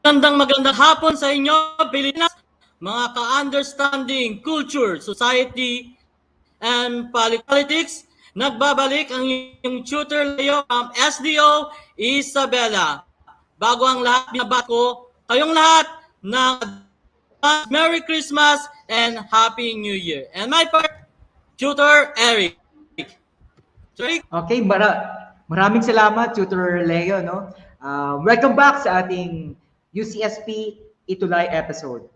Magandang hapon sa inyo, Pilipinas, mga ka-understanding culture, society, and politics. Nagbabalik ang inyong tutor Leo from SDO Isabela. Bago ang lahat, binabat ko kayong lahat ng Merry Christmas and Happy New Year. And my part, Tutor Eric. Okay, maraming salamat, Tutor Leo. No? Welcome back sa ating UCSP Itulay episode.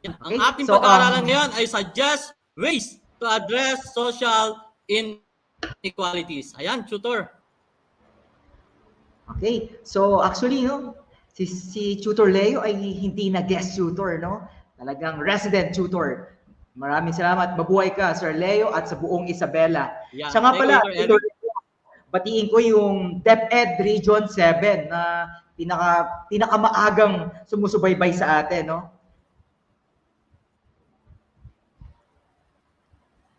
Ang ating pag-aaralan ngayon ay suggest ways to address social inequalities. Ayan, Tutor. Okay, so actually, no, si Tutor Leo ay hindi na guest tutor, no? Talagang resident tutor. Maraming salamat. Mabuhay ka, Sir Leo, at sa buong Isabela. Yeah, Siya nga pala, Tutor Leo, batiin ko yung DepEd Region 7 na pinakamaagang sumusubaybay sa atin, no?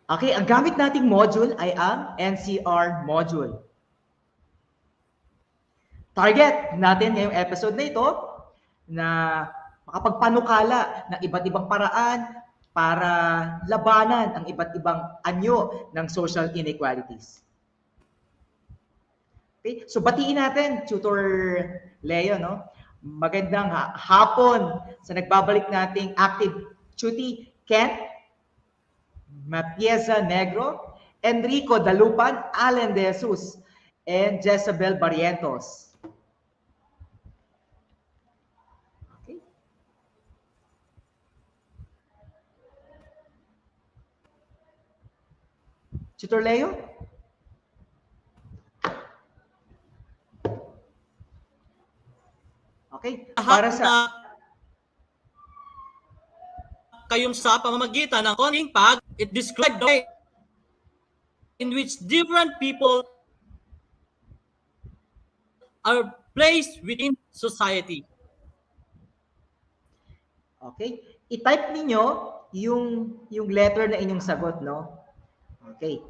Okay, ang gamit nating module ay ang NCR module. Target natin ngayong episode na ito na makapagpanukala ng iba't ibang paraan para labanan ang iba't ibang anyo ng social inequalities. Okay, so batiin natin, Tutor Leo, no? Magandang hapon sa nagbabalik nating active duty Kent, Matieza Negro, Enrico Dalupan, Allen De Jesus, and Jezabel Barrientos. Okay. Tutor Leo? Okay, para sa kayong sa pamamagitan ng konting it described the way in which different people are placed within society. Okay, i-type ninyo yung letter na inyong sagot, no? Okay.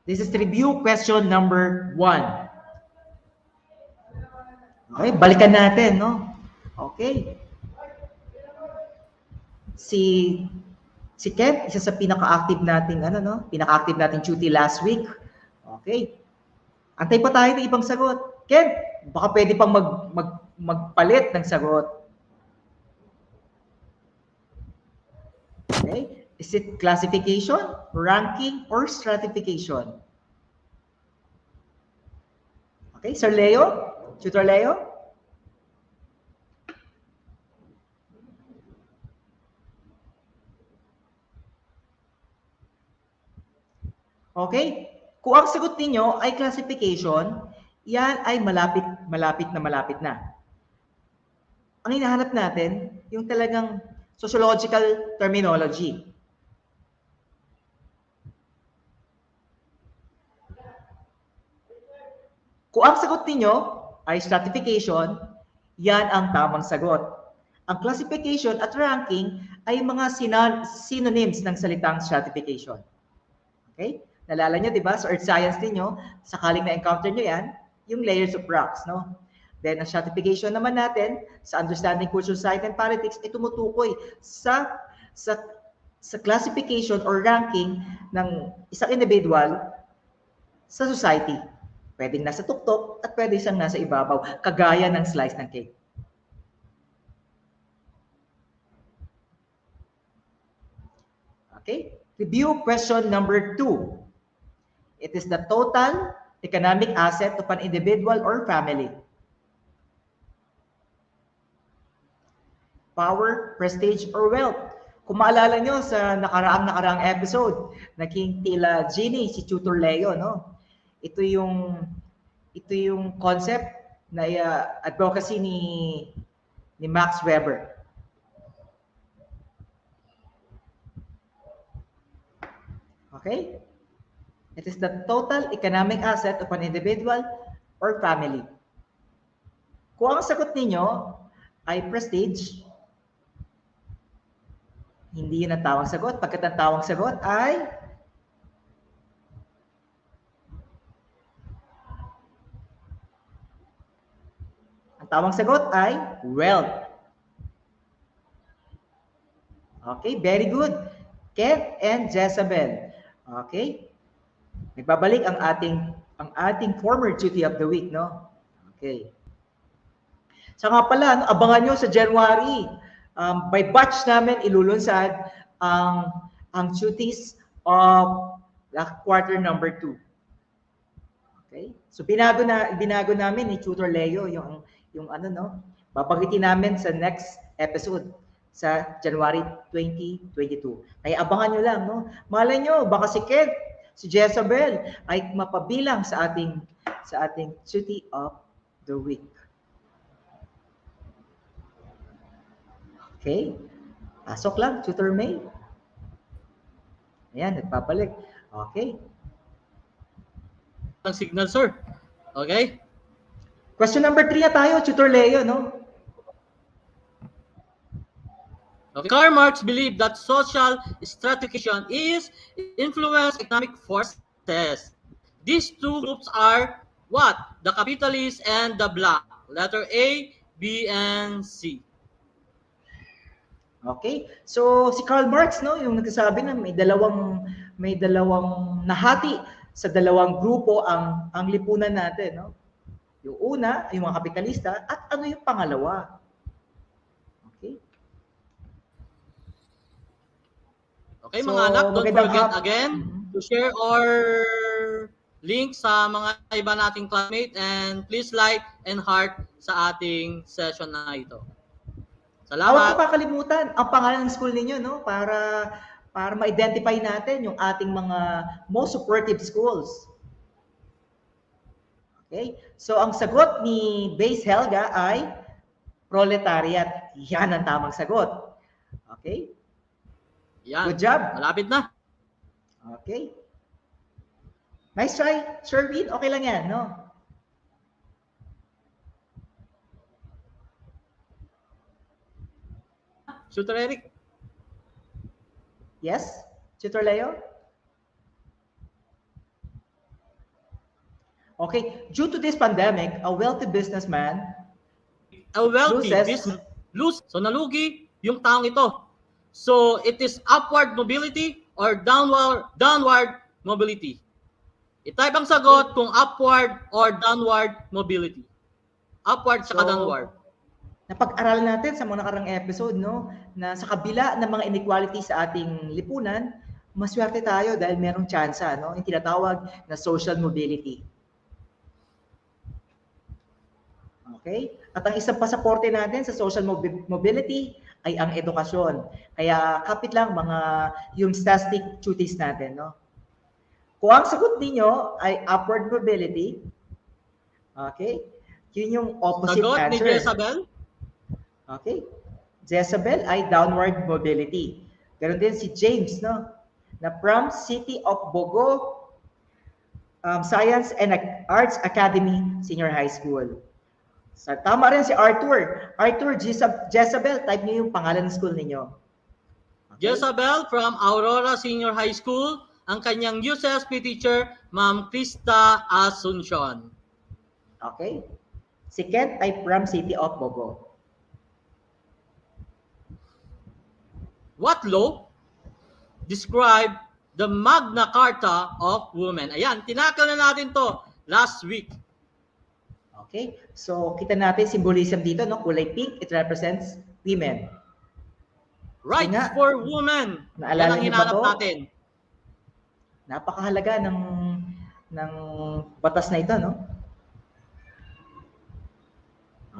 This is review question number 1. Okay, balikan natin, no? Okay. Si Kent, isa sa pinaka-active nating pinaka-active nating duty last week. Okay. Antay pa tayo ng ibang sagot. Kent, baka pwede pang magpalit ng sagot. Okay? Is it classification, ranking, or stratification? Okay, Sir Leo? Tutor Leo? Okay? Kung ang sagot ninyo ay classification, yan ay malapit na. Ang hinahanap natin, yung talagang sociological terminology. Kung ang sagot ninyo ay stratification, yan ang tamang sagot. Ang classification at ranking ay mga synonyms ng salitang stratification. Okay? Nalala nyo, di ba? Sa earth science ninyo, sakaling na-encounter nyo yan, yung layers of rocks, no? Then, ang stratification naman natin, sa understanding culture, society, and politics, ay tumutukoy sa classification or ranking ng isang individual sa society. Pwedeng nasa tuktok at pwede siyang nasa ibabaw, kagaya ng slice ng cake. Okay? Review question number 2. It is the total economic asset of an individual or family. Power, prestige, or wealth. Kung maalala nyo sa nakaraang episode, naging tila genie si Tutor Leo, no? Ito yung concept na advocacy ni Max Weber. Okay? It is the total economic asset of an individual or family. Kung ang sagot ninyo ay prestige, hindi yun ang tawang sagot. Pagkat ang tawang sagot ay Tamang sagot ay wealth. Okay, very good. Ken and Jezabel. Okay? Nagbabalik ang ating former duty of the week, no? Okay. So nga pala, no, abangan nyo sa January. By batch namin ilulunsad ang duties of quarter number 2. Okay? So binago namin ni Tutor Leo yung ano, no? Babagitin namin sa next episode sa January 2022. Kaya abangan nyo lang, no? Malay nyo, baka si Ken, si Jezabel ay mapabilang sa ating duty of the week. Okay? Pasok lang, Tutor May. Ayan, nagpapalik. Okay. Ang signal, sir. Okay? Question number 3 na tayo, Tutor Leo, no? Okay. Karl Marx believed that social stratification is influence economic forces. These two groups are what? The capitalist and the black. Letter A, B, and C. Okay? So si Karl Marx, no, yung nagsasabi na may dalawang nahati sa dalawang grupo ang lipunan natin, no? Yung una, yung mga kapitalista, at ano yung pangalawa? Okay? Okay, So, mga anak, don't magandang forget hap- again to share our link sa mga iba nating classmate and please like and heart sa ating session na ito. Huwag Salamat. po kakalimutan ang pangalan ng school ninyo, no? Para ma-identify natin yung ating mga most supportive schools. Okay? So ang sagot ni Base Helga ay proletariat. Yan ang tamang sagot. Okay? Yan. Good job. Malapit na. Okay. Nice try, Sherwin. Okay lang yan, no? Tutor Eric. Yes? Tutor Leo? Okay. Due to this pandemic, a wealthy businessman A wealthy loses- lose. So nalugi yung taong ito. So it is upward mobility or downward mobility. I-type ang sagot kung upward or downward mobility. Upward So, saka downward. napag-aralan natin sa mga nakarang episode, no, na sa kabila ng mga inequality sa ating lipunan, maswerte tayo dahil merong tsansa, no, yung tinatawag na social mobility. Okay? At ang isang pasaporte natin sa social mobility ay ang edukasyon. Kaya kapit lang yung statistic duties natin, no. Kung ang sagot ninyo ay upward mobility, okay, yun yung opposite Sagot ni answer. Jezabel. Okay. Jezabel ay downward mobility. Ganon din si James, no? Na from City of Bogo Science and Arts Academy Senior High School. So, tama rin si Arthur. Arthur Jezabel, type niyo yung pangalan ng school ninyo. Okay? Jezabel from Aurora Senior High School. Ang kanyang USSP teacher, Ma'am Krista Asuncion. Okay. Si Kent ay from City of Bogo. What law describe the Magna Carta of Women? Ayan, tinakal na natin to last week. Okay? So, kita natin symbolism dito, no? Kulay pink, it represents women. Rights nga. for women. Naalala Yan ang niyo ba hinanap to? natin. Napakahalaga ng batas na ito, no?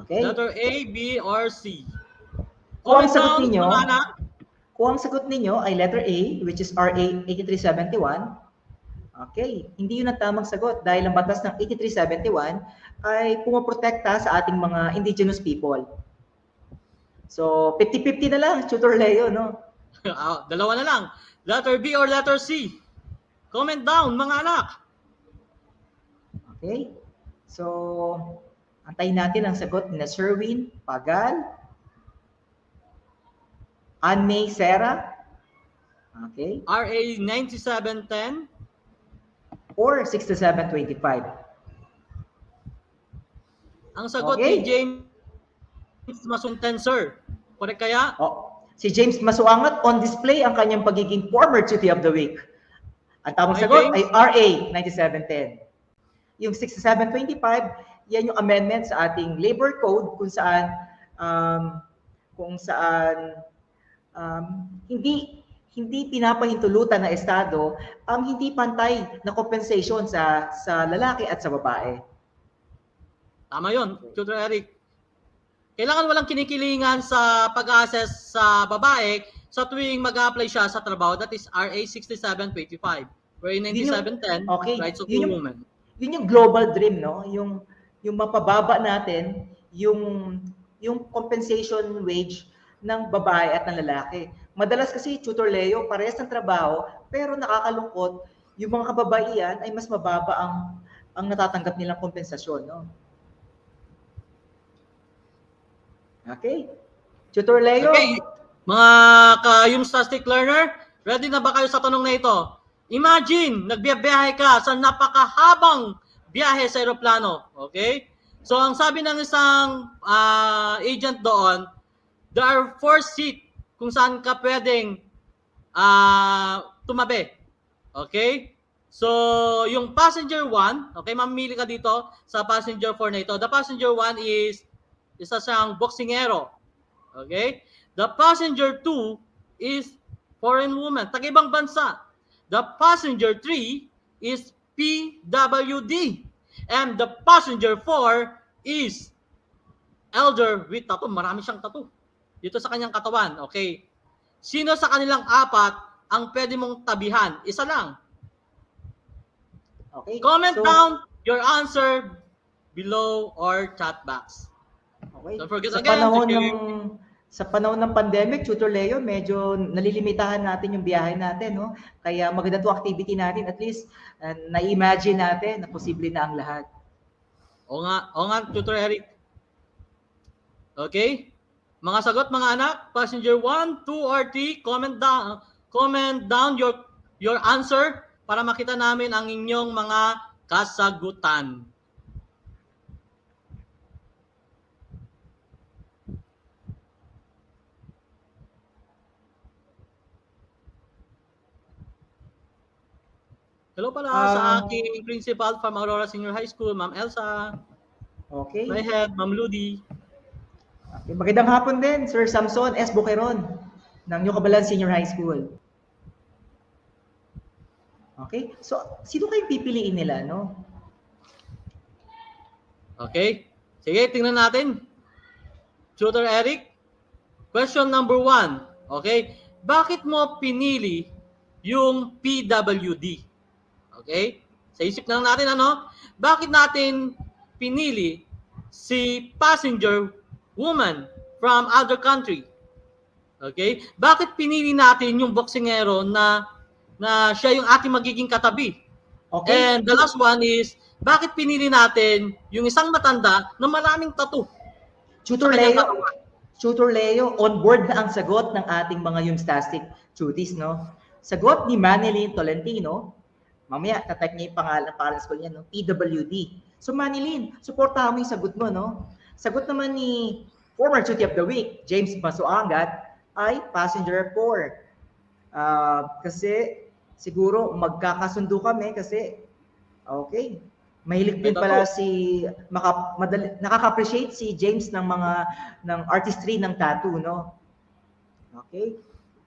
Okay? Letter A, B, or C. Kung ang Comment sagot down, ninyo, mga anak. kung ang sagot ninyo ay letter A, which is RA 8371, okay, hindi yun ang tamang sagot dahil ang batas ng 8371 ay pumoprotekta sa ating mga indigenous people. So, 50-50 na lang, Tutor Leo, no? Dalawa na lang. Letter B or letter C. Comment down, mga anak. Okay? So, antayin natin ang sagot ni Sherwin Pagal, Anne Serra, okay, RA 9710. or 6725. Ang sagot Okay. ni James Masunten, sir. Correct kaya? Si James Masuangat, on display ang kanyang pagiging former Duty of the Week. Ang tamang Okay, sagot James? ay RA 9710. Yung 6725, yan yung amendment sa ating labor code kung saan hindi pinapahintulutan na estado ang hindi pantay na compensation sa lalaki at sa babae. Tama yun, Tutor Eric. Kailangan walang kinikilingan sa pag-assess sa babae sa tuwing mag-apply siya sa trabaho. That is RA 6725. Where in 9710, okay, rights of yun women. Yun yung global dream, no? Yung mapababa natin yung compensation wage ng babae at ng lalaki. Madalas kasi, Tutor Leo, parehas ng trabaho, pero nakakalungkot, yung mga kababaihan ay mas mababa ang natatanggap nilang kompensasyon, no? Okay. Tutor Leo. Okay. Mga ka-Yumstastic learner, ready na ba kayo sa tanong na ito? Imagine, nagbiyahe ka sa napakahabang biyahe sa aeroplano. Okay? So, ang sabi ng isang agent doon, there are 4 seats kung saan ka pwedeng tumabi. Okay? So, yung passenger 1, okay, mamili ka dito sa passenger 4 na ito. The passenger 1 is isa siyang boksingero. Okay? The passenger 2 is foreign woman, taga-ibang bansa. The passenger 3 is PWD. And the passenger 4 is elder with tattoo. Marami siyang tattoo dito sa kanyang katawan. Okay? Sino sa kanilang 4 ang pwede mong tabihan? Isa lang. Okay. Comment down your answer below or chat box. Okay. Don't forget Sa again, panahon ng pandemic, Tutor Leo, medyo nalilimitahan natin yung biyahe natin, no? Kaya maganda 'to activity natin, at least na-imagine natin na posible na ang lahat. O nga, Tutor Eric. Okay? Mga sagot, mga anak, passenger 1, 2, or 3, comment down your answer para makita namin ang inyong mga kasagutan. Hello pala sa aking principal from Aurora Senior High School, Ma'am Elsa. Okay. My head, Ma'am Ludi. Okay. Magandang hapon din, Sir Samson S. Boqueron ng New Cabalan Senior High School. Okay? So, sino kayong pipiliin nila, no? Okay. Sige, tingnan natin. Tutor Eric, question number 1. Okay? Bakit mo pinili yung PWD? Okay? Sa isip na lang natin, ano? Bakit natin pinili si passenger woman from other country? Okay? Bakit pinili natin yung boksingero na siya yung ating magiging katabi? Okay. And the last one is, bakit pinili natin yung isang matanda na maraming tattoo? Tutor Leo, on board na ang sagot ng ating mga Yumstastic duties, no? Sagot ni Manilyn Tolentino. Mamaya, tatype niya yung pangalan school niya, no? PWD. So, Manilyn, supportahan mo yung sagot mo, no? Sagot naman ni former Duty of the Week, James Masuangat, ay passenger 4. Kasi, siguro, magkakasundo kami kasi, okay, mahilig din pala nakaka-appreciate si James ng artistry ng tattoo, no? Okay?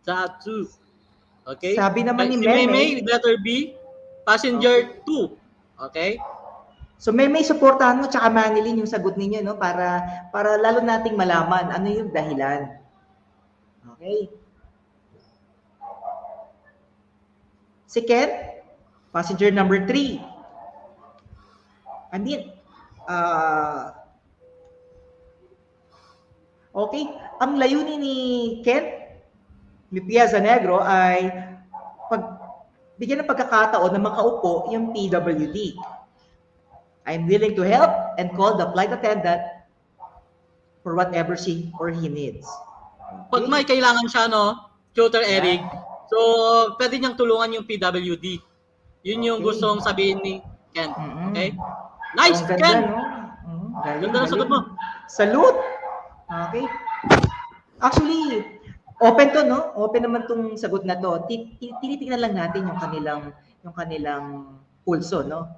Tattoo. Okay? Sabi naman ni si Meme, letter B, passenger 2. Okay? So may suportahan mo tsaka Manilyn yung sagot ninyo, no, para lalo nating malaman ano yung dahilan. Okay? Si Ken, passenger number 3. Okay, ang layunin ni Ken Piazza Negro ay bigyan ng pagkakataon na makaupo yung PWD. I'm willing to help and call the flight attendant for whatever she or he needs. Okay? Pag may kailangan siya, no, Tutor Eric, so pwede niyang tulungan yung PWD. Yun yung gustong sabihin ni Ken. Okay? Nice, Ken! No? Ganda ng sagot mo. Salute! Okay? Actually, open to, no? Open naman tong sagot na to. Tinitingnan lang natin yung kanilang pulso, no?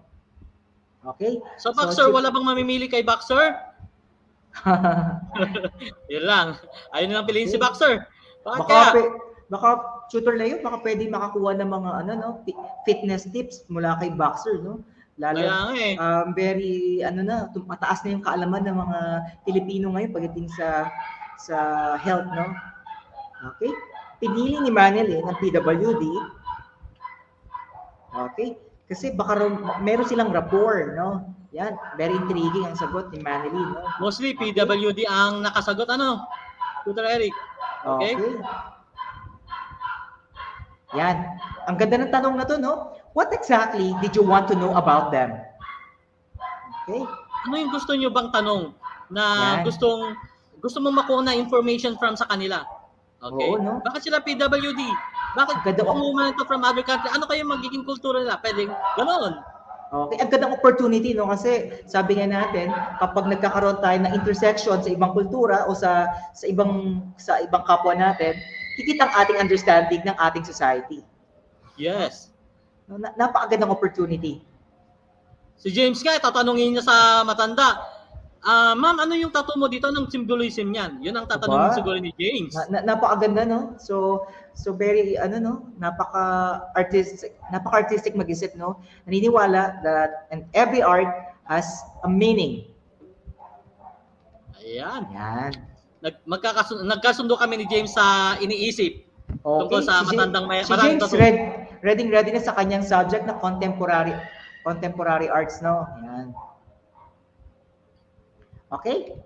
Okay? So, Boxer, wala bang mamimili kay Boxer? Yun lang. Ayun lang piliin si Boxer. Bakit kaya? Baka Tutor Leo, baka pwede makakuha ng mga ano, no, fitness tips mula kay Boxer, no? Lalo, very, mataas na yung kaalaman ng mga Pilipino ngayon pagdating sa health, no? Okay? Pinili ni Manel ng PWD. Okay? Kasi baka meron silang rapport, no? Yan, very intriguing ang sagot ni Manely, no? Mostly PWD ang nakasagot, ano? Tutor Eric. Okay? Yan. Ang ganda ng tanong na to, no? What exactly did you want to know about them? Okay? Ano yung gusto nyo bang tanong na gusto mo makuha na information from sa kanila? Okay? Oo, no? Bakit sila PWD? Bakit umuman ito from other country? Ano kayo magiging kultura nila? Pwedeng ganoon. Okay, ang gandang opportunity, no? Kasi sabi nga natin, kapag nagkakaroon tayo ng intersection sa ibang kultura o sa ibang kapwa natin, kikita ang ating understanding ng ating society. Yes. No, napakagandang opportunity. Si James nga, tatanungin niya sa matanda, ma'am, ano yung tattoo mo dito? Anong symbolism niyan? Yun ang tatanungin siguro ni James. Napakaganda, no? So very, napaka-artistic mag-isip, no? Naniniwala that and every art has a meaning. Ayan. Yan. Nagkasundo kami ni James sa iniisip. Okay. Tungkol sa matandang si James, ready na sa kanyang subject na contemporary arts, no? Yan. Okay?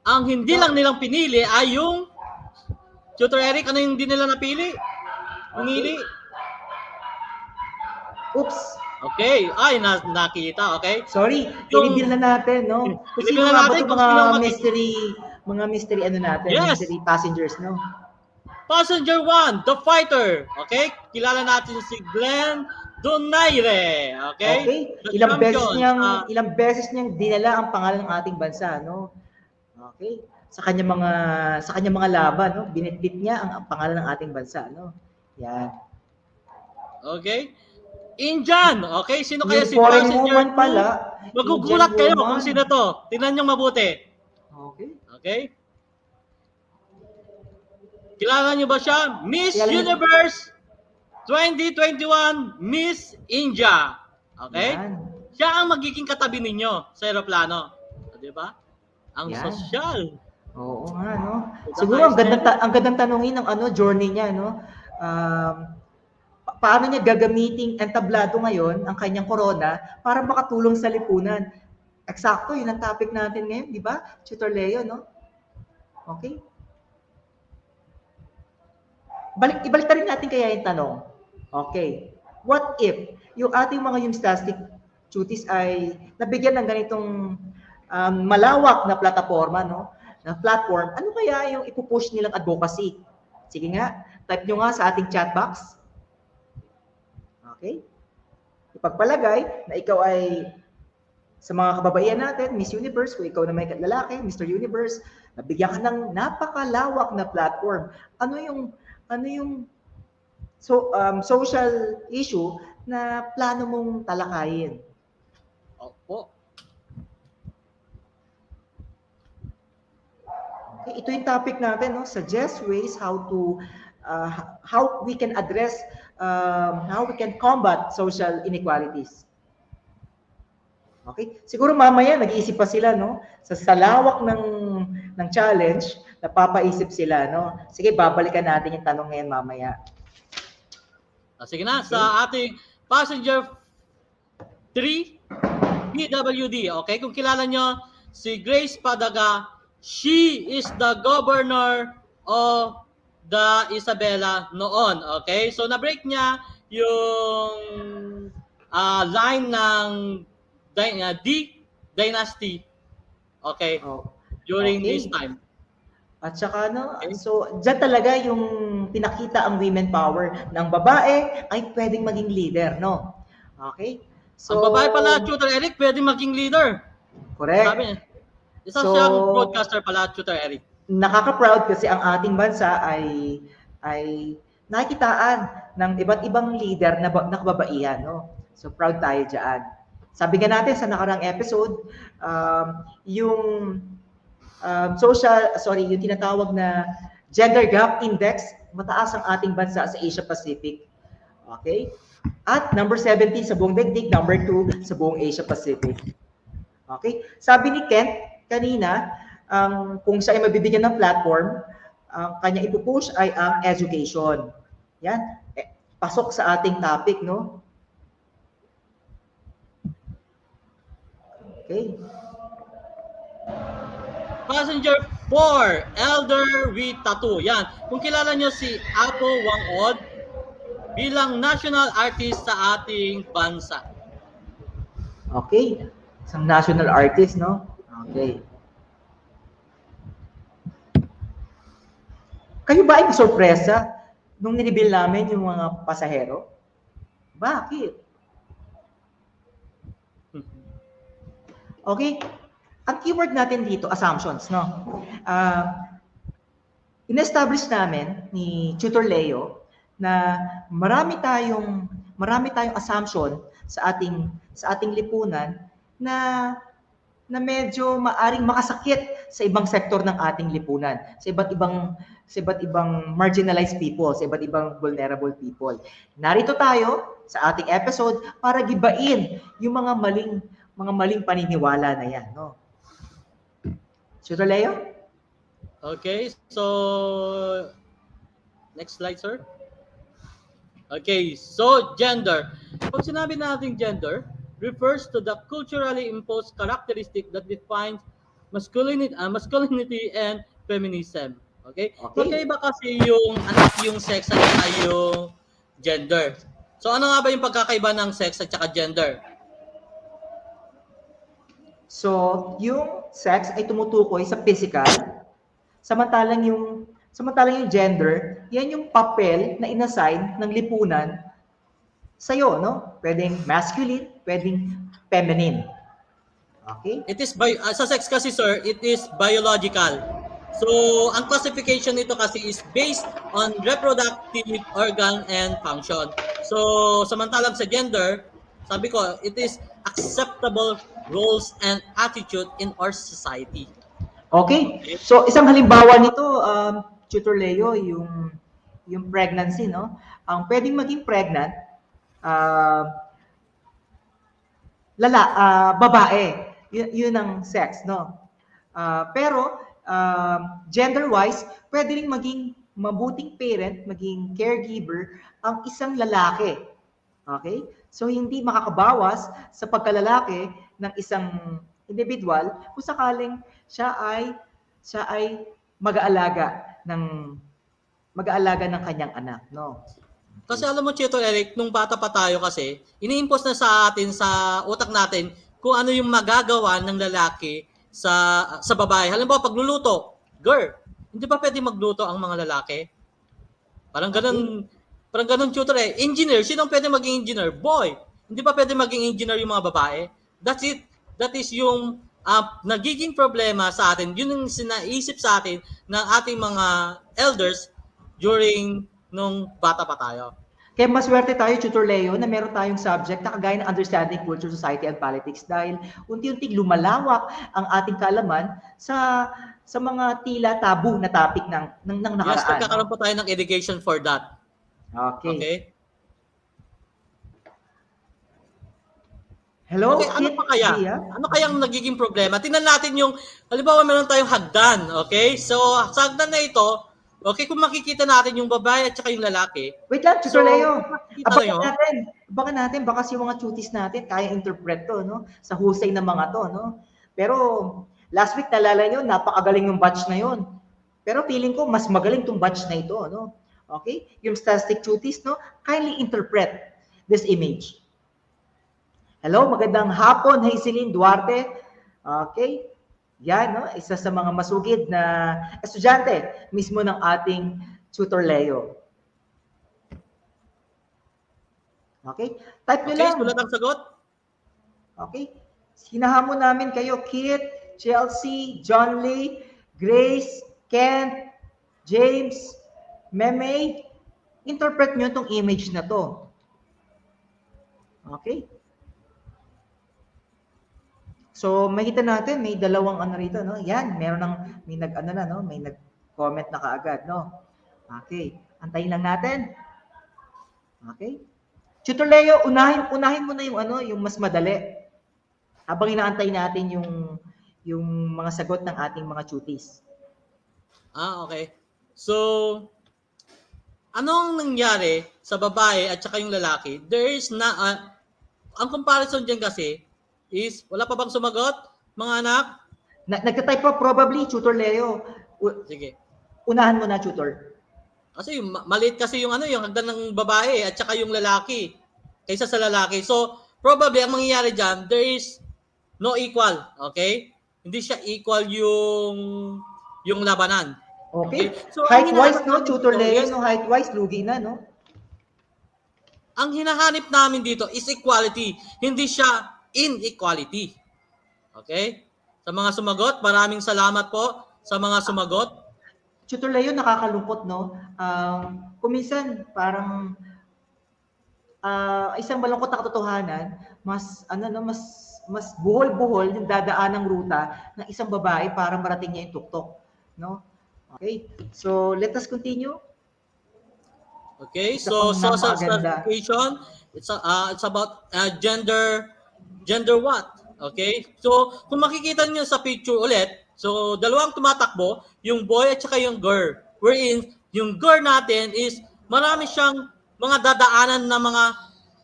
Ang hindi lang nilang pinili ay yung Tutor Eric, ano yung hindi nila napili? Pinili? Oops. Okay. Ay, nakita. Okay. Sorry. I-reveal na natin, no? Kasi mga mystery ano natin, mystery passengers, no? Passenger 1, the fighter. Okay? Kilala natin si Glenn Donaire. Okay? Ilang beses niyang dinala ang pangalan ng ating bansa, no? Okay? Sa kanyang mga laban, no? Binitbit niya ang pangalan ng ating bansa, no? Yan. Okay? Indian. Okay? Sino kaya si foreign passenger woman pala? Magugulat kayo kung sino to. Tingnan niyo mabuti. Okay. Okay? Kilala niyo ba siya? Miss Universe 2021 Miss India. Okay? Yan. Siya ang magiging katabi ninyo sa eroplano. Di ba? Ang sosyal. Oo nga, no? Siguro ang gandang tanungin ng journey niya, no? Paano niya gagamiting entablado ngayon ang kanyang corona para makatulong sa lipunan? Eksakto, yun ang topic natin ngayon, di ba? Tutor Leo, no? Okay? Ibalik rin natin kaya yung tanong. Okay. What if yung ating mga Yumstastic Cuties ay nabigyan ng ganitong malawak na plataforma, no? Na platform, ano kaya yung ipupush nilang advocacy? Sige nga, type nyo nga sa ating chat box. Okay? Ipagpalagay na ikaw ay sa mga kababaihan natin, Miss Universe, kung ikaw na may lalaki, Mr. Universe, nabigyan ka ng napakalawak na platform. Ano yung social issue na plano mong talakayin? Opo. Okay, ito yung topic natin, no? Suggest ways how we can address, how we can combat social inequalities. Okay? Siguro mamaya nag-iisip pa sila, no? Sa lawak ng challenge, napapaisip sila, no? Sige, babalikan natin yung tanong ngayon mamaya. Sige na, sa ating passenger 3, PWD. Okay? Kung kilala nyo, si Grace Padaga, she is the governor of the Isabela noon. Okay? So, na-break niya yung line ng D dynasty. Okay? During this time. At saka, so, dyan talaga yung pinakita ang women power ng babae ay pwedeng maging leader, no? Okay? So, ang babae pala, Tutor Eric, pwedeng maging leader. Correct. Sabi niya. Isa So, siyang broadcaster pala, Tutor Eric. nakaka-proud kasi ang ating bansa ay nakikitaan ng iba't ibang leader na kababaihan, no? So proud tayo diyan. Sabi nga natin sa nakarang episode, yung yung tinatawag na gender gap index, mataas ang ating bansa sa Asia Pacific. Okay? At number 70 sa buong daigdig, number 2 sa buong Asia Pacific. Okay? Sabi ni Kent kanina, kung siya ay mabibigyan ng platform, ang kanya ipupush ay ang education. Yan. Pasok sa ating topic, no? Okay. Passenger 4, Elder with Tattoo. Yan. Kung kilala nyo si Apo Wangod bilang national artist sa ating bansa. Okay. Isang national artist, no? Okay. Kayo ba ay sorpresa nung nireveal namin yung mga pasahero? Bakit? Okay? Ang keyword natin dito, assumptions, no? In-establish namin ni Tutor Leo na marami tayong assumption sa ating lipunan na medyo maaring makasakit sa ibang sektor ng ating lipunan, sa iba't ibang marginalized people, sa iba't ibang vulnerable people. Narito tayo sa ating episode para gibain yung mga maling paniniwala na yan, no? Tutor Leo? Okay, so next slide, sir. Okay, so gender. Pag sinabi natin gender, refers to the culturally imposed characteristic that defines masculinity and feminism. Okay? Magkaiba kasi yung sex at saka yung gender. So ano nga ba yung pagkakaiba ng sex at saka gender? So, yung sex ay tumutukoy sa physical, samantalang yung gender, yan yung papel na inassign ng lipunan sa'yo, no? Pwedeng masculine, pwedeng feminine. Okay? It is sa sex kasi, sir, it is biological. So, ang classification nito kasi is based on reproductive organ and function. So, samantalang sa gender, sabi ko, it is acceptable roles and attitude in our society. Okay. So, isang halimbawa nito, Tutor Leo, yung pregnancy, no? Ang pwedeng maging pregnant, babae. Yun ang sex, no? Pero, gender-wise, pwede rin maging mabuting parent, maging caregiver, ang isang lalaki. Okay? So, hindi makakabawas sa pagkalalaki ng isang individual kung sakaling siya ay mag-aalaga ng kanyang anak, no? Kasi alam mo, Chito Eric, nung bata pa tayo kasi, ini-impose na sa atin, sa utak natin, kung ano yung magagawa ng lalaki sa babae. Halimbawa, pagluluto, girl, hindi ba pwede magluto ang mga lalaki? Parang ganun, tutor eh. Engineer, sino pwede maging engineer? Boy, hindi ba pwede maging engineer yung mga babae? That's it. That is yung nagiging problema sa atin. Yun yung sinaisip sa atin ng ating mga elders during nung bata pa tayo. Kaya maswerte tayo, Tutor Leo, na meron tayong subject na kagaya ng Understanding Culture, Society, and Politics dahil unti-unting lumalawak ang ating kaalaman sa mga tila tabu na topic ng nakaraan. Yes, nagkakaroon po tayo ng education for that. Okay. Hello? Okay, ano pa kaya? Ano kayang nagiging problema? Tingnan natin yung, halimbawa meron tayong hagdan, okay? So, sa hagdan na ito, okay, kung makikita natin yung babae at saka yung lalaki. Wait lang, Tutor Leo. Abangan natin, baka si mga cuties natin, kaya interpret to, no? Sa husay ng mga to, no? Pero, last week, nalala nyo, napakagaling yung batch na yon. Pero feeling ko, mas magaling tong batch na ito, no? Okay? Yung statistic cuties, no? Kindly interpret this image. Hello, magandang hapon, Hazelin Duarte. Okay? Yan, no? Isa sa mga masugid na estudyante mismo ng ating Tutor Leo. Okay? Type nyo lang. Okay, sulat ang sagot. Okay? Hinahamon namin kayo, Kit, Chelsea, John Lee, Grace, Kent, James, Meme, interpret nyo itong image na to. Okay? So, makita natin, may dalawang ano rito, no? Yan, may nag-ano na, no? May nag-comment na kaagad, no? Okay. Antayin lang natin. Okay? Tutor Leo, unahin mo na yung ano, yung mas madali. Habang inaantay natin yung mga sagot ng ating mga tuties. Okay. So, anong nangyari sa babae at saka yung lalaki? There is ang comparison dyan kasi is, wala pa bang sumagot, mga anak? Nagka-type pa probably, Tutor Leo. Sige. Unahan mo na, Tutor. Kasi maliit kasi yung ano, yung hagdan ng babae at saka yung lalaki kaysa sa lalaki. So, probably ang mangyayari dyan, there is no equal, okay? Hindi siya equal yung labanan. Okay? So, height-wise, no, Tutor dito Leo, is, no, height-wise, lugi na, no? ang hinahanip namin dito is equality, hindi siya inequality. Okay? Sa mga sumagot, maraming salamat po sa mga sumagot. Tutor Leo, nakakalungkot, no? Kuminsan, parang isang malungkot na katotohanan, mas buhol-buhol yung dadaan ng ruta ng isang babae para marating niya yung tuktok, no? Okay? So, let us continue. Okay? Isa So, pang social napakaganda. stratification, it's about gender what? Okay? So, kung makikita niyo sa picture ulit, so dalawang tumatakbo, yung boy at saka yung girl. Wherein, yung girl natin is marami siyang mga dadaanan na mga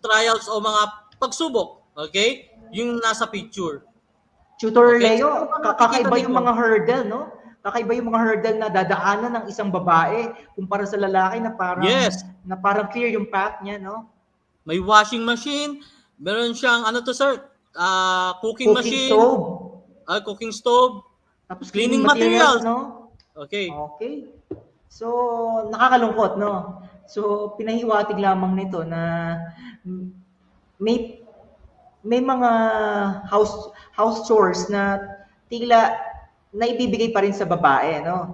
trials o mga pagsubok. Okay? Yung nasa picture. Tutor Okay, Leo, so, ano kakaiba makikita yung ninyo? mga hurdle, no? Kakaiba yung mga hurdle na dadaanan ng isang babae kumpara sa lalaki Yes. na parang clear yung path niya, no? May washing machine, meron siyang ano to sir, cooking Cooking machine, stove, cooking stove, tapos cleaning materials. no? Okay. Okay. So, nakakalungkot, no? So, pinahiwatig lamang nito na may mga house chores na tila naibibigay pa rin sa babae, no?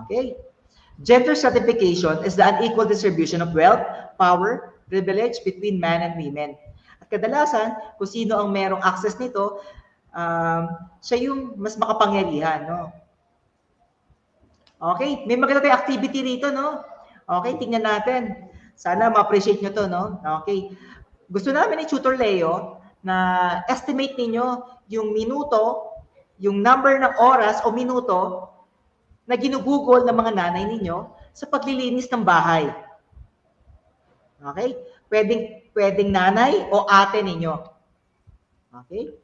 Okay. Gender stratification is the unequal distribution of wealth, power, privilege between men and women. At kadalasan, kung sino ang merong access nito, siya yung mas makapangyarihan, no? Okay, may maganda tayong activity rito, no? Okay, tingnan natin. Sana ma-appreciate nyo to, no? Okay. Gusto namin ni Tutor Leo na estimate ninyo yung minuto, yung number ng oras o minuto na ginugugol ng mga nanay ninyo sa paglilinis ng bahay. Okay? Pwedeng nanay o ate ninyo. Okay?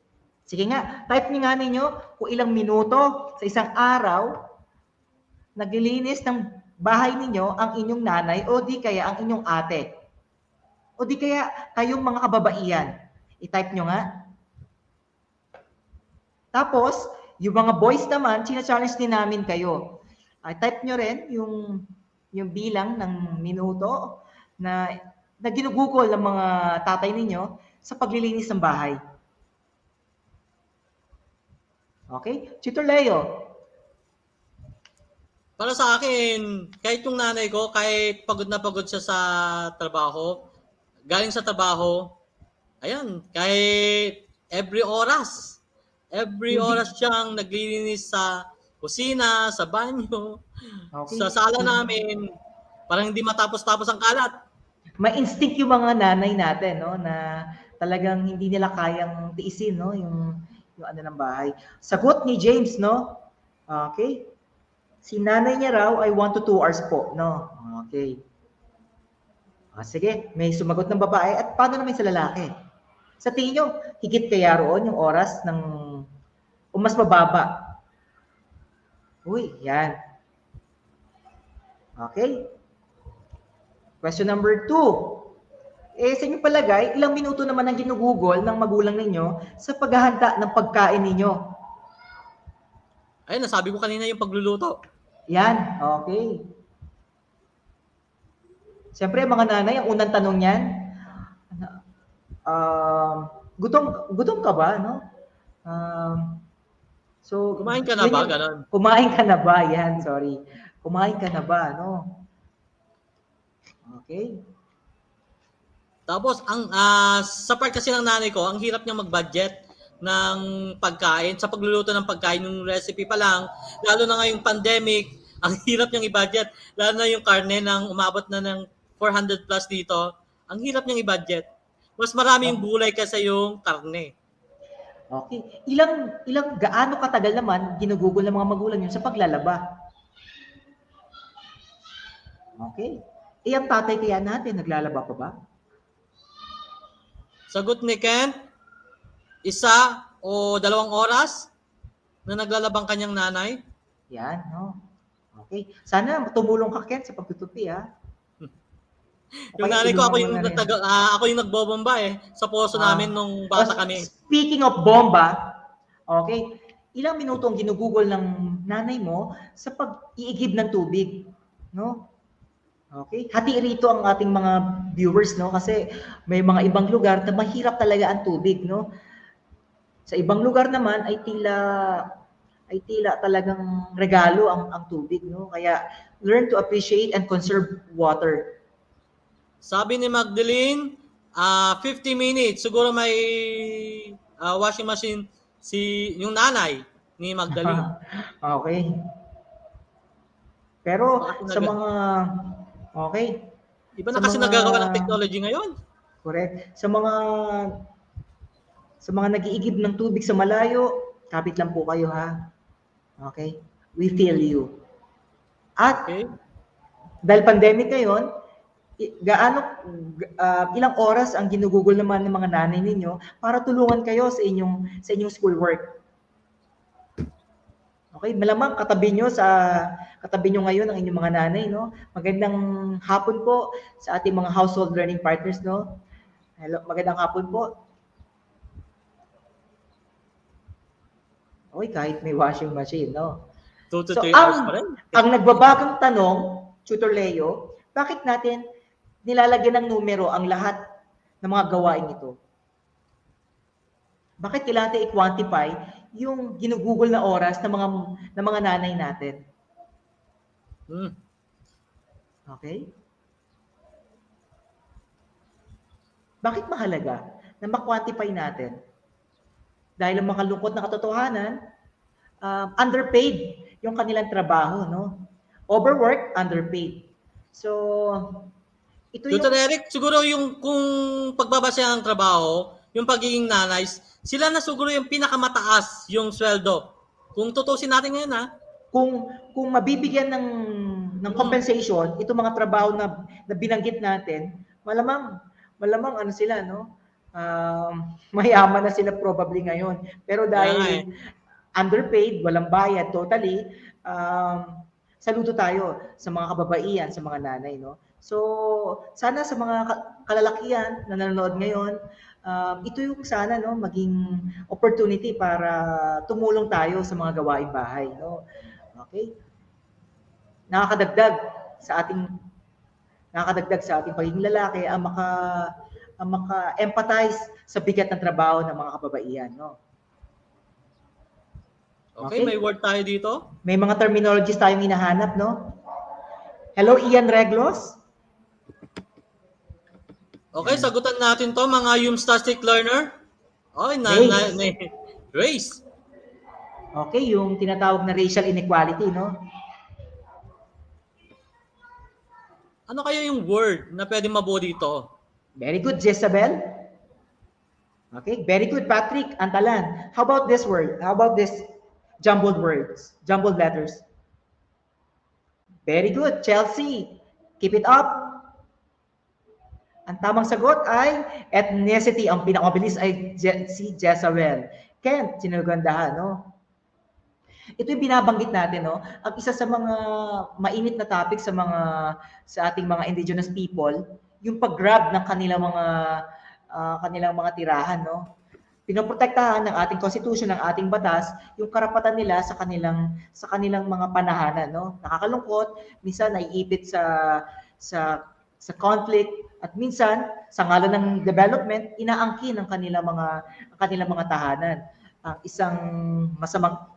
Sige nga, type niyo nga ninyo kung ilang minuto sa isang araw naglilinis ng bahay ninyo ang inyong nanay o di kaya ang inyong ate. O di kaya kayong mga kababaihan. I-type nyo nga. Tapos, yung mga boys naman, china-challenge din namin kayo. Type nyo rin yung bilang ng minuto na ginugugol ng mga tatay ninyo sa paglilinis ng bahay. Okay? Tutor Leo. Para sa akin, kahit yung nanay ko, kahit pagod na pagod siya sa trabaho, galing sa trabaho, ayan, kahit every oras siyang naglilinis sa kusina, sa banyo, Okay. sa sala namin, parang hindi matapos-tapos ang kalat. May instinct yung mga nanay natin, no, na talagang hindi nila kayang tiisin, no, yung ano ng bahay. Sagot ni James, no? Okay. Si nanay niya raw ay 1 to 2 hours po, no? Okay. Sige, may sumagot ng babae. At paano naman sa lalaki? Sa tingin nyo, higit kaya roon yung oras ng o mas mababa? Uy, yan. Okay. Question number 2. Sa inyong palagay, ilang minuto naman ang ginugugol ng magulang ninyo sa paghahanda ng pagkain ninyo? Ayun, nasabi ko kanina yung pagluluto. Yan, okay. Siyempre, mga nanay, ang unang tanong niyan, gutom ka ba, no? So, Kumain ka na yun ba? yung, Ganon. kumain ka na ba? Yan, sorry. Kumain ka na ba, no? Okay. Tapos, sa part kasi ng nanay ko, ang hirap niya mag-budget ng pagkain. Sa pagluluto ng pagkain, yung recipe pa lang, lalo na ngayong pandemic, ang hirap niyang i-budget. Lalo na yung karne nang umabot na ng 400 plus dito, ang hirap niyang i-budget. Mas marami yung gulay kaysa yung karne. Okay. Gaano katagal naman ginugugol ng mga magulang yun sa paglalaba? Okay. Ang tatay kaya natin, naglalaba pa ba? Sagot ni Ken, 1 o 2 oras na naglalabang kanyang nanay. Yan, no? Okay. Sana tumulong ka, Ken, sa pagtutupi, ha? Yung nanay ko, ako yung nagbobomba sa poso namin nung bata kami. Speaking of bomba, okay, ilang minuto ang ginugugol ng nanay mo sa pag-iigib ng tubig, no? Okay? Hati rito ang ating mga viewers, no? Kasi may mga ibang lugar na mahirap talaga ang tubig, no? Sa ibang lugar naman ay tila talagang regalo ang tubig, no? Kaya learn to appreciate and conserve water. Sabi ni Magdalene, 50 minutes. Siguro may washing machine yung nanay ni Magdalene. Okay. Pero sa mga okay. Iba na kasi nagagawa ng technology ngayon. Correct. Sa mga nag-iigib ng tubig sa malayo, kapit lang po kayo, ha. Okay? We feel you. At dahil pandemic ngayon, ilang oras ang ginugugol naman ng mga nanay ninyo para tulungan kayo sa inyong schoolwork? Okay, malamang katabi nyo ngayon ang inyong mga nanay, no? Magandang hapon po sa ating mga household learning partners, no? Hello, magandang hapon po. Okay, kahit may washing machine, no? 2 to 3 hours pa rin. Ang nagbabagang tanong, Tutor Leo, bakit natin nilalagyan ng numero ang lahat ng mga gawain ito? Bakit kailangan natin i-quantify yung ginugugol na oras ng mga nanay natin? Okay? Bakit mahalaga na ma-quantify natin? Dahil ang makalungkot na katotohanan, underpaid yung kanilang trabaho, no? Overwork, underpaid. So, ito yung... Tutor Eric, siguro yung kung pagbabase ng trabaho, yung pagiging nanay, sila na siguro yung pinakamataas yung sweldo. Kung tutusin natin ngayon, ha? Kung mabibigyan ng compensation, itong mga trabaho na binanggit natin, malamang ano sila, no? Mayaman na sila probably ngayon. Pero dahil underpaid, walang bayad totally, saludo tayo sa mga kababaihan, sa mga nanay, no? So, sana sa mga kalalakihan na nanonood ngayon, ito yung sana, no, maging opportunity para tumulong tayo sa mga gawaing bahay, no? Okay? Nakakadagdag sa ating pagiging lalaki ang maka-empathize sa bigat ng trabaho ng mga kababaihan, no? Okay, may word tayo dito. May mga terminologies tayong hinahanap, no? Hello, Ian Reglos. Okay, sagutan natin to mga Eumstastic learner. Race. Okay, yung tinatawag na racial inequality, no? Ano kaya yung word na pwede mabuo dito? Very good, Jezabel. Okay, very good, Patrick Antalan. How about this word? How about this jumbled words, jumbled letters? Very good, Chelsea. Keep it up. Ang tamang sagot ay ethnicity. Ang pinakamabilis ay si Jezabel. Kent, sinugandahan, no? Ito yung binabanggit natin, no? Ang isa sa mga mainit na topic sa ating mga indigenous people, yung pag-grab ng kanilang mga tirahan, no? Pinoprotektahan ng ating constitution, ng ating batas, yung karapatan nila sa kanilang mga panahanan, no? Nakakalungkot, minsan naiipit sa conflict, at minsan sa ngalan ng development, inaangkin ng kanilang mga tahanan. Ang isang masamang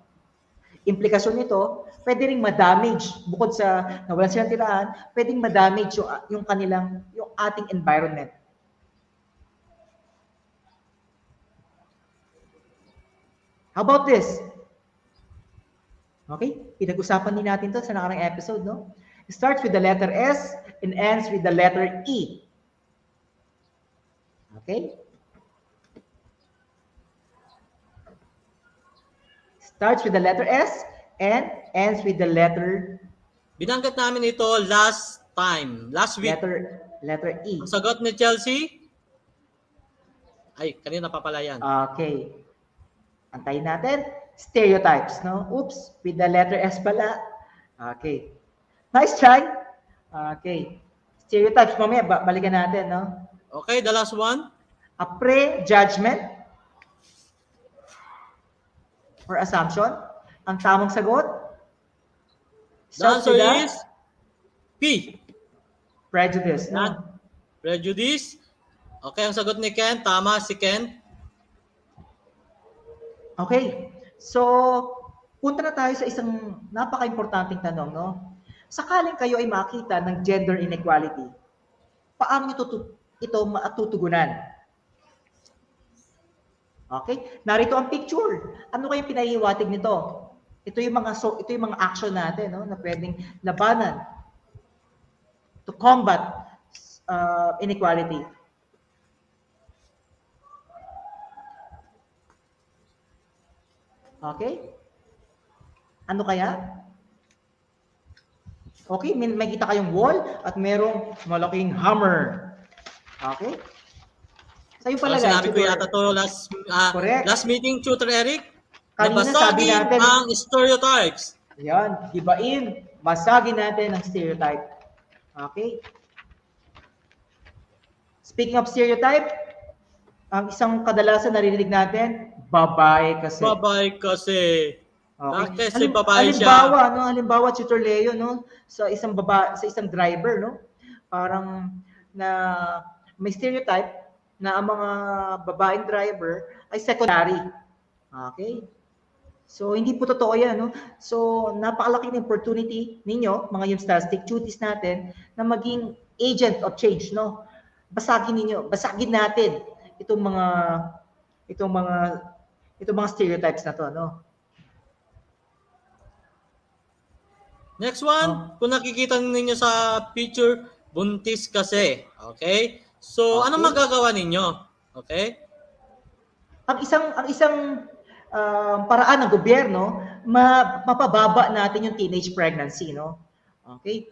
Implikasyon nito, pwede ring ma-damage bukod sa nawalan silang tirahan, pwedeng ma-damage yung ating environment. How about this? Okay, pinag-usapan din natin to sa nakarang episode, no? It starts with the letter S and ends with the letter E. Okay? Starts with the letter S and ends with the letter Binanggit namin ito last week. letter E. Ang sagot ni Chelsea? Ay, kanina pa pala yan. Okay. Antayin natin. Stereotypes, no? Oops, with the letter S pala. Okay. Nice try. Okay. Stereotypes, mamaya balikan natin, no? Okay, the last one. A pre-judgment or assumption. Ang tamang sagot. The answer is P. Prejudice, no? Prejudice. Okay, ang sagot ni Ken. Tama si Ken. Okay. So, punta na tayo sa isang napaka-importanting tanong, no? Sakaling kayo ay makita ng gender inequality, paano nyo ito matutugunan? Okay? Narito ang picture. Ano kayong pinahiwatig nito? Ito yung mga action natin, no, na pwedeng labanan to combat inequality. Okay? Ano kaya? Okay, may kita kayong wall at merong malaking hammer. Okay? Sa'yo pala, guys. Sinabi ko yata to last meeting, Tutor Eric. Kanina sabi Nabasagin natin, ang stereotypes. yan, gibain, basagin natin ang stereotype. Okay? Speaking of stereotype, ang isang kadalasan naririnig natin, babae kasi. Babae kasi. Okay. Kasi babae siya. Halimbawa, Tutor Leo, no, sa isang driver, no, parang na may stereotype na ang mga babaeng driver ay secondary. Okay? So, hindi po totoo yan, no? So, napakalaki ng opportunity ninyo, mga Yumstastic cuties natin, na maging agent of change, no? Basagin natin itong mga stereotypes na to, no? Next one, kung nakikita ninyo sa picture, buntis kasi. Okay? So, Okay. ano magagawa ninyo? Okay? Ang isang paraan ng gobyerno, mapababa natin yung teenage pregnancy, no? Okay?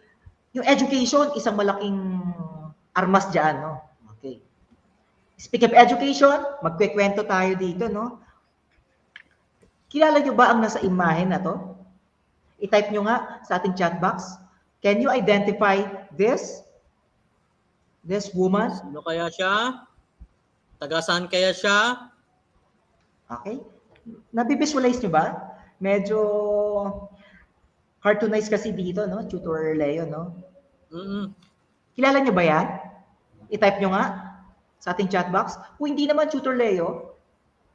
Yung education, isang malaking armas diyan, no? Okay. Speaking of education, magkwekwento tayo dito, no? Kilala nyo ba ang nasa imahe na to? I-type nyo nga sa ating chat box. Can you identify this woman? Sino kaya siya? Taga-saan kaya siya? Okay? Nabivisualize nyo ba? Medyo cartoonize kasi dito, no? Tutor Leo, no? Kilala nyo ba yan? I-type nyo nga sa ating chat box. Kung hindi naman Tutor Leo,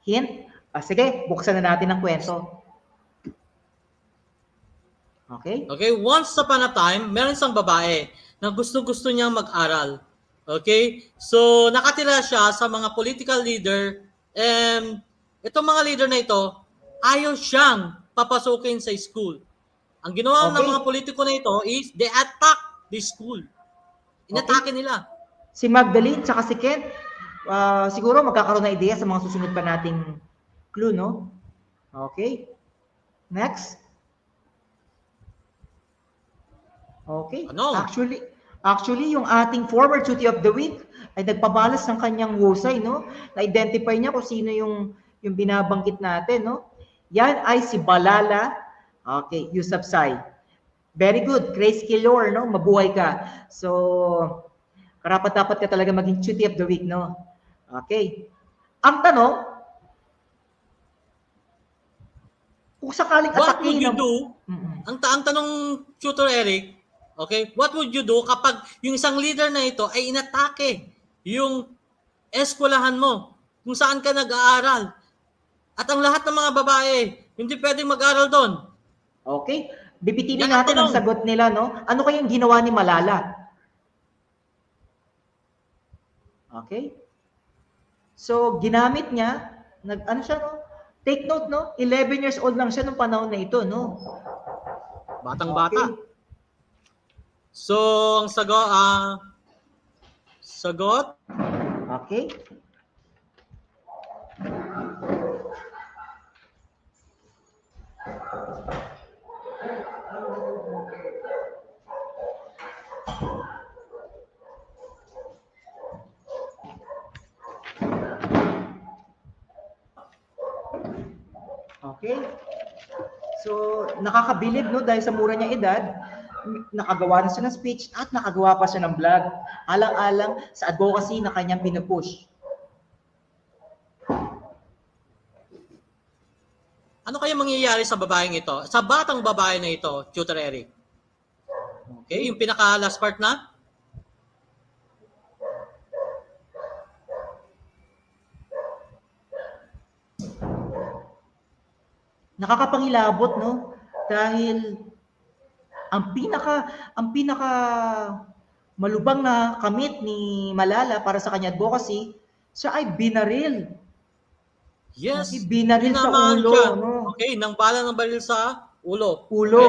hint. Sige, buksan na natin ang kwento. Okay? Okay, once upon a time, meron isang babae na gusto-gusto niyang mag-aral. Okay? So, nakatira siya sa mga political leader and itong mga leader na ito, ayaw siyang papasukin sa school. Ang ginawa ng mga politiko na ito is they attack the school. Inatake nila. Si Magdalene tsaka si Kent, siguro magkakaroon na ideya sa mga susunod pa nating clue, no? Okay. Next. Okay. Ano? Actually, yung ating forward duty of the week ay nagpabalas ng kanyang husay, no? Na-identify niya kung sino yung binabanggit natin, no? Yan ay si Balala. Okay, Yousafzai. Very good. Grace Kilor, no? Mabuhay ka. So, karapat-dapat ka talaga maging duty of the week, no? Okay. Ang tanong, kung sakaling What would atake you do? Ang tanong, Tutor Eric, okay, what would you do kapag yung isang leader na ito ay inatake yung eskwelahan mo kung saan ka nag-aaral? At ang lahat ng mga babae, hindi pwedeng mag-aral doon. Okay? Bibitinin Yan ang natin ang tanong. sagot nila, no? Ano kayang ginawa ni Malala? Okay? So, ginamit niya, ano siya, no? Take note, no? 11 years old lang siya nung panahon na ito, no? Batang-bata. Okay. So, ang sagot, Okay? Okay? So, nakakabilib, no? Dahil sa mura niya edad, nakagawa na siya ng speech at nakagawa pa siya ng vlog. Alang-alang sa advocacy na kanyang pinupush. ano kaya mangyayari sa babaeng ito? Sa batang babae na ito, Tutor Eric? Okay, yung pinaka last part na? Nakakapangilabot, no? Dahil ang pinaka malubang na kamit ni Malala para sa kanya advocacy, siya ay binaril. Yes. Okay, binaril sa Tinamaan ulo, siya. no? Okay, nang bala ng baril sa ulo. Ulo.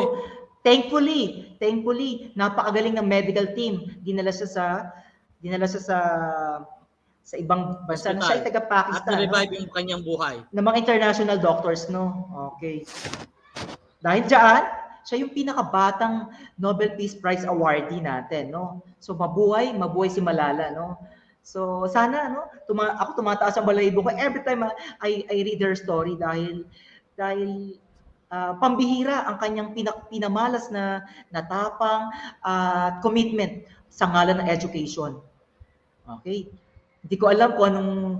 Okay? Thankfully, napakagaling ng medical team. Dinala siya sa ibang bansa na siya ay taga At Pakistan, no? na-revive yung kanyang buhay. Ng mga international doctors, no? Okay. Dahil diyan, siya yung pinakabatang Nobel Peace Prize awardee natin, no? So mabuhay si Malala, no? So sana, no? Ako tumataas ang balahibo ko every time I read her story dahil pambihira ang kanyang pinamalas na tapang at commitment sa ngalan ng education. Okay? Hindi ko alam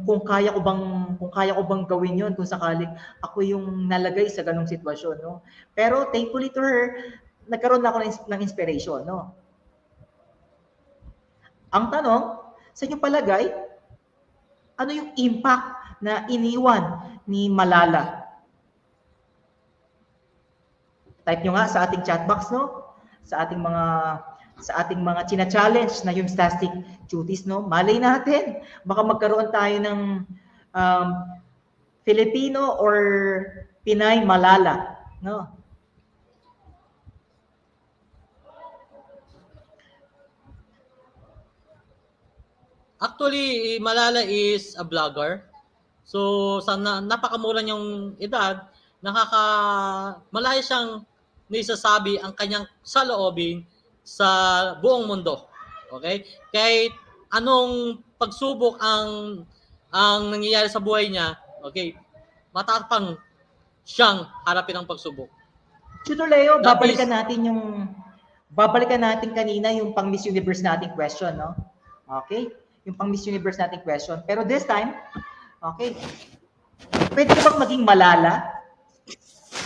kung kaya ko bang gawin 'yon kung sakaling ako yung nalagay sa ganung sitwasyon, no? Pero thankfully to her, nagkaroon ako ng inspiration, no? Ang tanong, sa inyong palagay, ano yung impact na iniwan ni Malala? Type nyo nga sa ating chat box, no? Sa ating mga china-challenge na yung static duties, no? Malay natin, baka magkaroon tayo ng Filipino or Pinay Malala, no? Actually, Malala is a vlogger. So, napakamura niyang edad, malaya siyang naisasabi ang kanyang saloobin sa buong mundo. Okay? Kahit anong pagsubok ang nangyayari sa buhay niya, okay, matapang siyang harapin ang pagsubok. Tutor Leo, babalikan natin kanina yung pang Miss Universe nating question, no? Okay? Yung pang Miss Universe nating question. Pero this time, okay, pwede ka bang maging Malala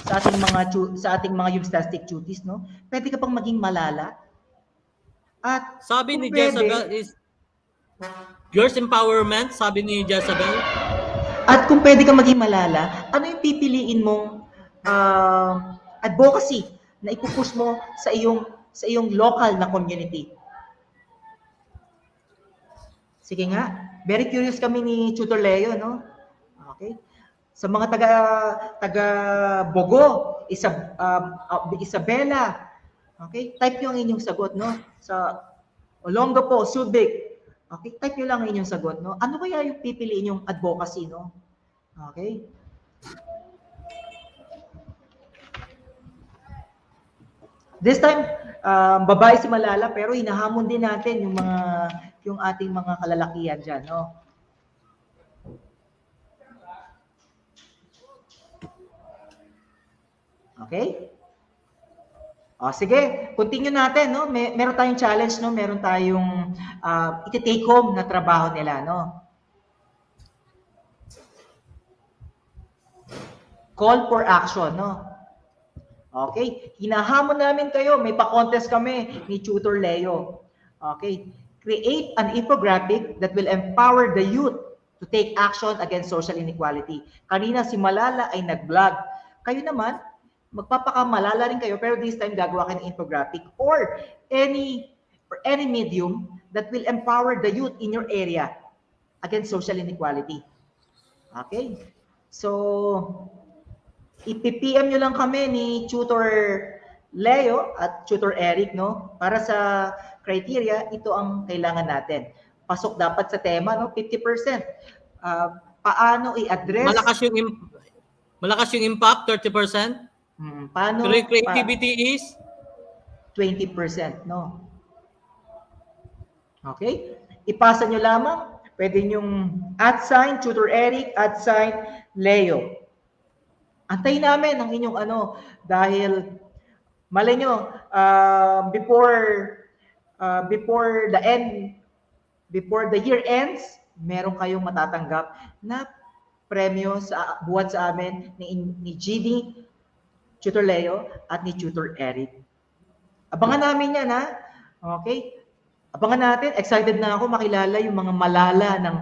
sa ating mga Eustastic duties, no? Pwede ka bang maging Malala? At sabi ni pwede, Jezebel is girls empowerment, sabi ni Jezebel. At kung pwede ka maging Malala, ano yung pipiliin mong advocacy na ipupush mo sa iyong local na community? Sige nga, very curious kami ni Tutor Leo, no? Okay. Sa mga taga Bogo, Isabela, okay? Type nyo ang inyong sagot, no? Sa Olongapo, Subic, okay? Type nyo lang ang inyong sagot, no? Ano kaya yung pipiliin yung advocacy, no? Okay? This time, babae si Malala, pero hinahamon din natin yung ating mga kalalakihan dyan, no? Okay? Sige, continue natin, no? Meron tayong challenge, no? Meron tayong iti-take home na trabaho nila, no? Call for action, no? Okay? Hinahamon namin kayo. May pa-contest kami ni Tutor Leo. Okay? Create an infographic that will empower the youth to take action against social inequality. Kanina si Malala ay nag-vlog. Kayo naman, magpapakamalala rin kayo, pero this time gagawa kayo ng infographic or any medium that will empower the youth in your area against social inequality. Okay? So, ipipm nyo lang kami ni Tutor Leo at Tutor Eric, no? Para sa criteria, ito ang kailangan natin. Pasok dapat sa tema, no? 50%. Paano i-address? Malakas yung impact, 30%. Paano? Pero yung creativity is? 20%, no? Okay? Ipasa nyo lamang. Pwede nyong @ Tutor Eric, @ Leo. Antayin namin ang inyong dahil malay nyo, before the year ends, meron kayong matatanggap na premyo buhat sa amin ni GD, Tutor Leo, at ni Tutor Eric. Abangan namin yan, ha? Okay? Abangan natin. Excited na ako makilala yung mga malala ng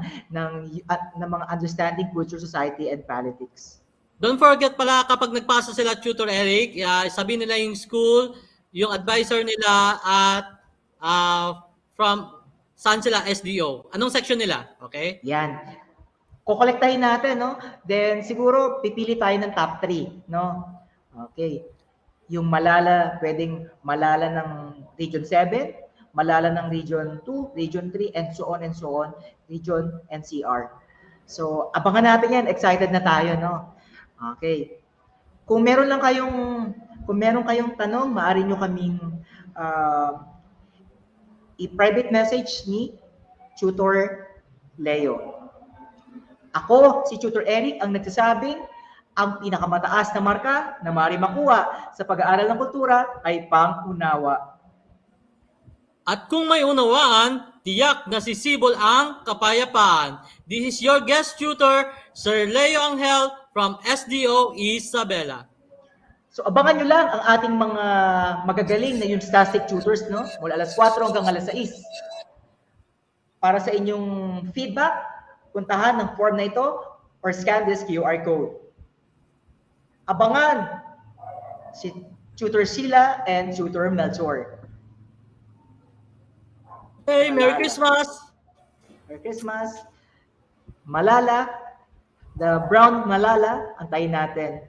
mga understanding culture, society, and politics. Don't forget pala, kapag nagpasa sila Tutor Eric, sabihin nila yung school, yung advisor nila, at from saan sila, SDO. Anong section nila? Okay? Yan. Kukolektahin natin, no? Then siguro pipili tayo ng top 3, no? Okay. Yung malala, pwedeng malala ng Region 7, malala ng Region 2, Region 3, and so on, Region NCR. So, abangan natin yan. Excited na tayo, no? Okay. Kung meron kayong tanong, maaari nyo kaming i-private message ni Tutor Leo. Ako, si Tutor Eric, ang nagsasabing ang pinakamataas na marka na maaari makuha sa pag-aaral ng kultura ay pang-unawa. At kung may unawaan, tiyak na sisibol ang kapayapaan. This is your guest tutor, Sir Leo Angel from SDO Isabela. So abangan nyo lang ang ating mga magagaling na Unistastic tutors, no? Mula alas 4 hanggang alas 6. Para sa inyong feedback, puntahan ng form na ito or scan this QR code. Abangan si Tutor Sheila and Tutor Melchor. Hey, Merry Christmas! Merry Christmas! Malala, the brown malala, antayin natin.